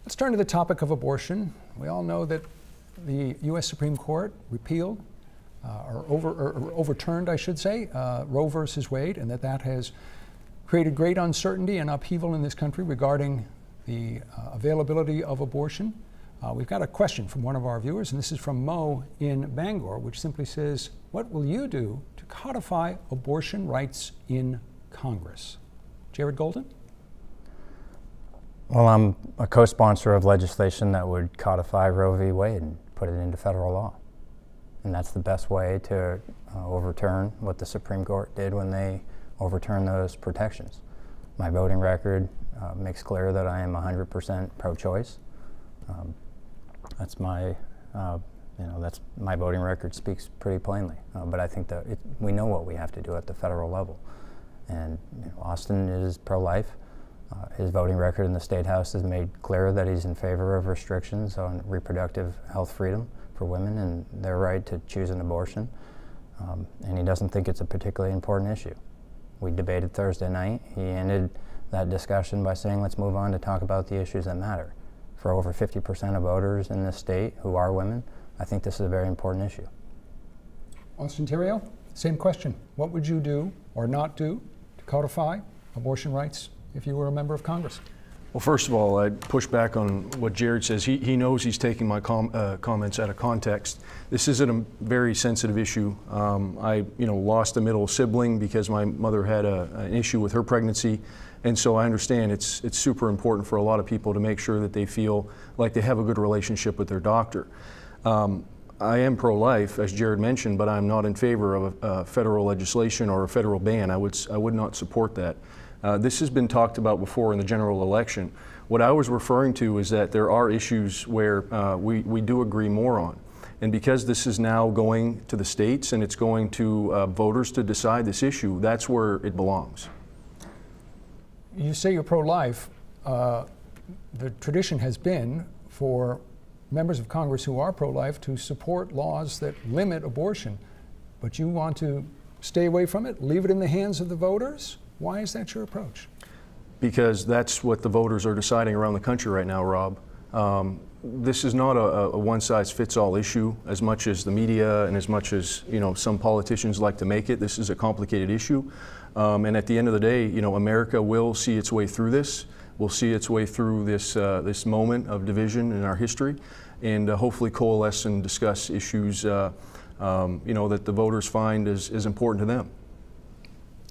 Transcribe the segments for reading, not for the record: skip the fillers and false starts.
Let's turn to the topic of abortion. We all know that the U.S. Supreme Court repealed or overturned, I should say, Roe versus Wade, and that has created great uncertainty and upheaval in this country regarding the availability of abortion. We've got a question from one of our viewers, and this is from Mo in Bangor, which simply says, what will you do to codify abortion rights in Congress? Jared Golden? Well, I'm a co-sponsor of legislation that would codify Roe v. Wade and put it into federal law. And that's the best way to overturn what the Supreme Court did when they overturned those protections. My voting record makes clear that I am 100% pro-choice. That's my voting record speaks pretty plainly. But I think that we know what we have to do at the federal level. And Austin is pro-life. His voting record in the State House has made clear that he's in favor of restrictions on reproductive health freedom for women and their right to choose an abortion. And he doesn't think it's a particularly important issue. We debated Thursday night. He ended that discussion by saying, let's move on to talk about the issues that matter. For over 50% of voters in this state who are women, I think this is a very important issue. Austin Theriault, same question. What would you do or not do to codify abortion rights if you were a member of Congress? Well, first of all, I'd push back on what Jared says. He knows he's taking my comments out of context. This isn't a very sensitive issue. I lost a middle sibling because my mother had an issue with her pregnancy, and so I understand it's super important for a lot of people to make sure that they feel like they have a good relationship with their doctor. I am pro-life, as Jared mentioned, but I'm not in favor of federal legislation or a federal ban. I would not support that. This has been talked about before in the general election. What I was referring to is that there are issues where we do agree more on. And because this is now going to the states and it's going to voters to decide this issue, that's where it belongs. You say you're pro-life. The tradition has been for members of Congress who are pro-life to support laws that limit abortion. But you want to stay away from it, leave it in the hands of the voters? Why is that your approach? Because that's what the voters are deciding around the country right now, Rob. This is not a one-size-fits-all issue as much as the media and as much as some politicians like to make it. This is a complicated issue. And at the end of the day, America will see its way through this. We'll see its way through this moment of division in our history and hopefully coalesce and discuss issues that the voters find is important to them.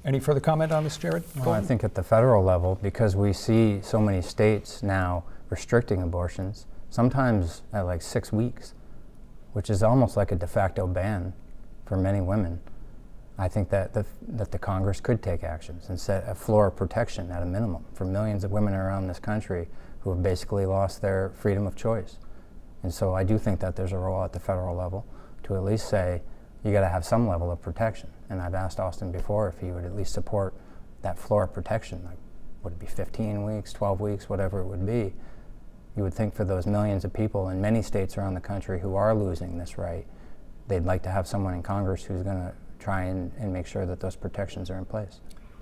Any further comment on this, Jared? Well, I think at the federal level, because we see so many states now restricting abortions, sometimes at like 6 weeks, which is almost like a de facto ban for many women, I think that the Congress could take actions and set a floor of protection at a minimum for millions of women around this country who have basically lost their freedom of choice. And so I do think that there's a role at the federal level to at least say, you got to have some level of protection. And I've asked Austin before if he would at least support that floor of protection. Like, would it be 15 weeks, 12 weeks, whatever it would be? You would think for those millions of people in many states around the country who are losing this right, they'd like to have someone in Congress who's going to try and make sure that those protections are in place.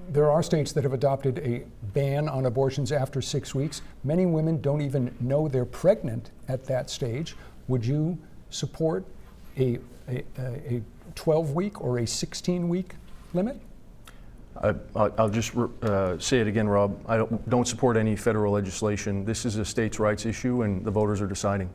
There are states that have adopted a ban on abortions after 6 weeks. Many women don't even know they're pregnant at that stage. Would you support a 12-week or a 16-week limit? I'll just say it again, Rob. I don't support any federal legislation. This is a states' rights issue, and the voters are deciding.